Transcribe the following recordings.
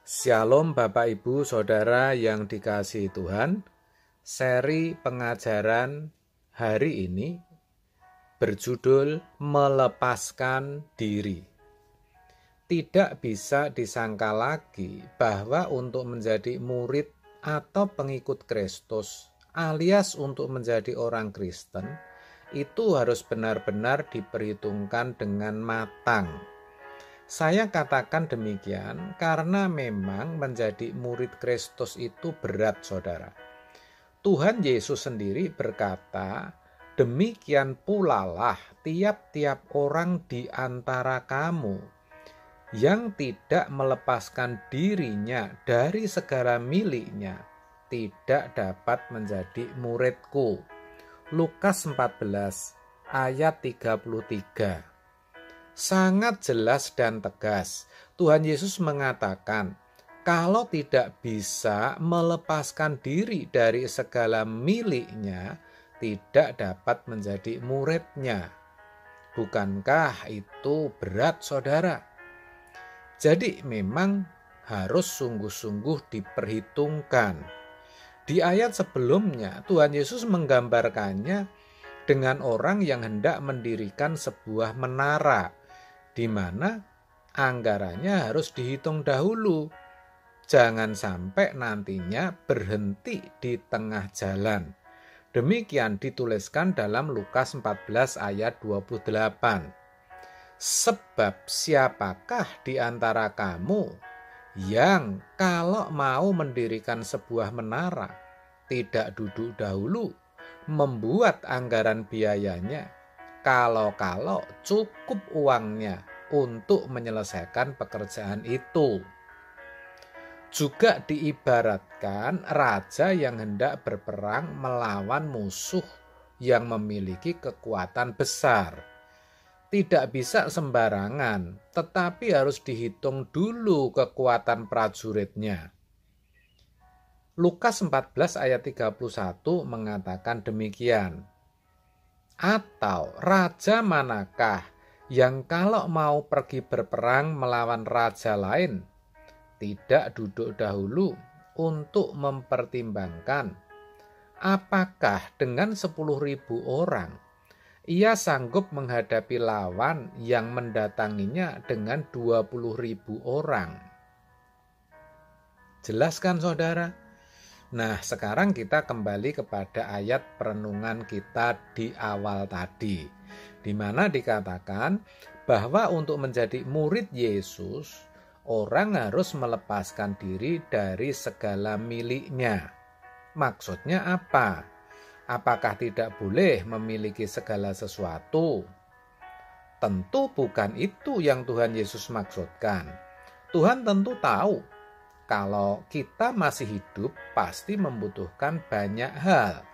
Shalom Bapak Ibu Saudara yang dikasihi Tuhan. Seri pengajaran hari ini berjudul Melepaskan Diri. Tidak bisa disangka lagi bahwa untuk menjadi murid atau pengikut Kristus alias untuk menjadi orang Kristen itu harus benar-benar diperhitungkan dengan matang. Saya katakan demikian karena memang menjadi murid Kristus itu berat, saudara. Tuhan Yesus sendiri berkata, demikian pula lah tiap-tiap orang di antara kamu yang tidak melepaskan dirinya dari segala miliknya tidak dapat menjadi muridku. Lukas 14 ayat 33. Sangat jelas dan tegas, Tuhan Yesus mengatakan, kalau tidak bisa melepaskan diri dari segala miliknya, tidak dapat menjadi muridnya. Bukankah itu berat, saudara? Jadi memang harus sungguh-sungguh diperhitungkan. Di ayat sebelumnya, Tuhan Yesus menggambarkannya dengan orang yang hendak mendirikan sebuah menara, di mana anggarannya harus dihitung dahulu. Jangan sampai nantinya berhenti di tengah jalan. Demikian dituliskan dalam Lukas 14 ayat 28. Sebab siapakah di antara kamu yang kalau mau mendirikan sebuah menara tidak duduk dahulu membuat anggaran biayanya, kalau cukup uangnya untuk menyelesaikan pekerjaan itu. Juga diibaratkan raja yang hendak berperang melawan musuh yang memiliki kekuatan besar. Tidak bisa sembarangan, tetapi harus dihitung dulu kekuatan prajuritnya. Lukas 14 ayat 31 mengatakan demikian. Atau raja manakah yang kalau mau pergi berperang melawan raja lain tidak duduk dahulu untuk mempertimbangkan apakah dengan 10.000 orang ia sanggup menghadapi lawan yang mendatanginya dengan 20.000 orang. Jelaskan, saudara? Nah, sekarang kita kembali kepada ayat perenungan kita di awal tadi, di mana dikatakan bahwa untuk menjadi murid Yesus, orang harus melepaskan diri dari segala miliknya. Maksudnya apa? Apakah tidak boleh memiliki segala sesuatu? Tentu bukan itu yang Tuhan Yesus maksudkan. Tuhan tentu tahu kalau kita masih hidup pasti membutuhkan banyak hal.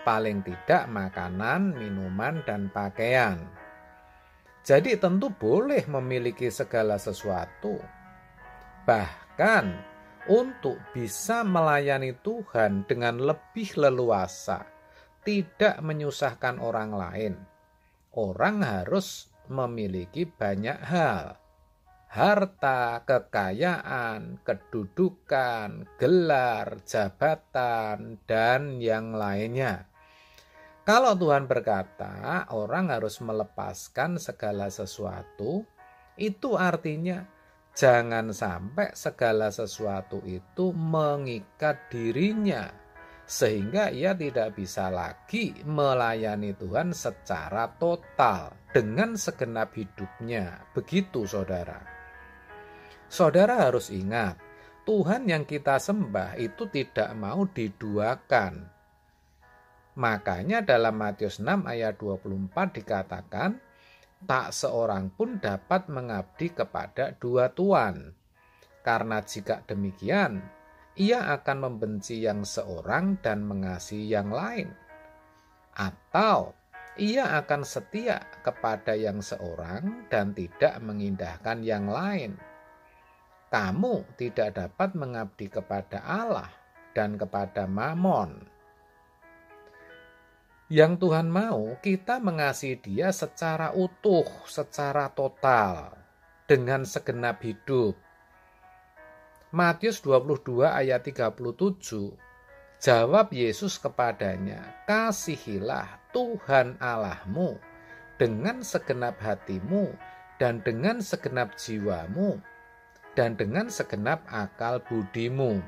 Paling tidak makanan, minuman, dan pakaian. Jadi tentu boleh memiliki segala sesuatu. Bahkan untuk bisa melayani Tuhan dengan lebih leluasa, tidak menyusahkan orang lain, orang harus memiliki banyak hal. Harta, kekayaan, kedudukan, gelar, jabatan, dan yang lainnya. Kalau Tuhan berkata orang harus melepaskan segala sesuatu, itu artinya jangan sampai segala sesuatu itu mengikat dirinya, sehingga ia tidak bisa lagi melayani Tuhan secara total dengan segenap hidupnya. Begitu, saudara. Saudara harus ingat, Tuhan yang kita sembah itu tidak mau diduakan. Makanya dalam Matius 6 ayat 24 dikatakan, tak seorang pun dapat mengabdi kepada dua tuan. Karena jika demikian, ia akan membenci yang seorang dan mengasihi yang lain. Atau ia akan setia kepada yang seorang dan tidak mengindahkan yang lain. Kamu tidak dapat mengabdi kepada Allah dan kepada Mamon. Yang Tuhan mau kita mengasihi Dia secara utuh, secara total, dengan segenap hidup. Matius 22 ayat 37, jawab Yesus kepadanya, kasihilah Tuhan Allahmu dengan segenap hatimu dan dengan segenap jiwamu dan dengan segenap akal budimu.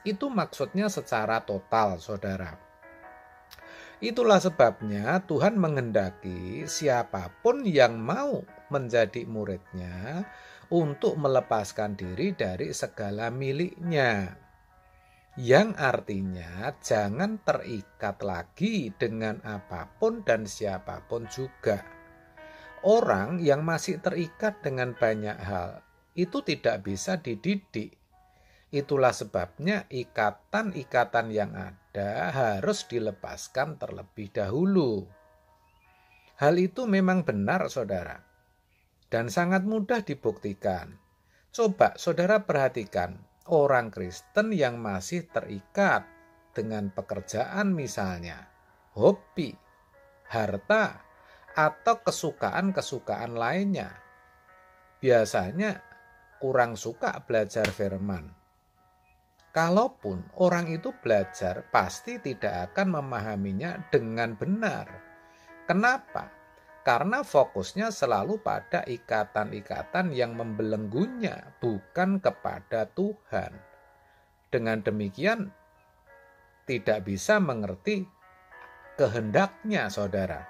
Itu maksudnya secara total, saudara. Itulah sebabnya Tuhan menghendaki siapapun yang mau menjadi muridnya untuk melepaskan diri dari segala miliknya. Yang artinya jangan terikat lagi dengan apapun dan siapapun juga. Orang yang masih terikat dengan banyak hal itu tidak bisa dididik. Itulah sebabnya ikatan-ikatan yang ada harus dilepaskan terlebih dahulu. Hal itu memang benar, saudara, dan sangat mudah dibuktikan. Coba saudara perhatikan orang Kristen yang masih terikat dengan pekerjaan misalnya, hobi, harta, atau kesukaan-kesukaan lainnya. Biasanya kurang suka belajar firman. Kalaupun orang itu belajar, pasti tidak akan memahaminya dengan benar. Kenapa? Karena fokusnya selalu pada ikatan-ikatan yang membelenggunya, bukan kepada Tuhan. Dengan demikian, tidak bisa mengerti kehendaknya, saudara.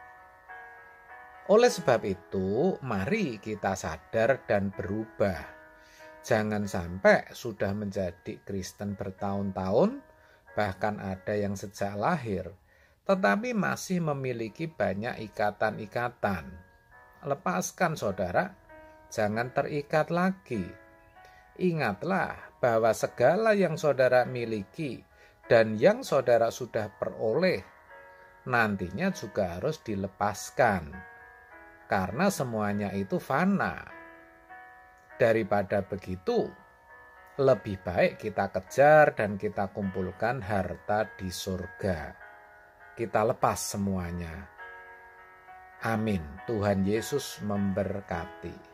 Oleh sebab itu, mari kita sadar dan berubah. Jangan sampai sudah menjadi Kristen bertahun-tahun, bahkan ada yang sejak lahir, tetapi masih memiliki banyak ikatan-ikatan. Lepaskan, saudara, jangan terikat lagi. Ingatlah bahwa segala yang saudara miliki dan yang saudara sudah peroleh nantinya juga harus dilepaskan, karena semuanya itu fana. Daripada begitu, lebih baik kita kejar dan kita kumpulkan harta di surga. Kita lepas semuanya. Amin. Tuhan Yesus memberkati.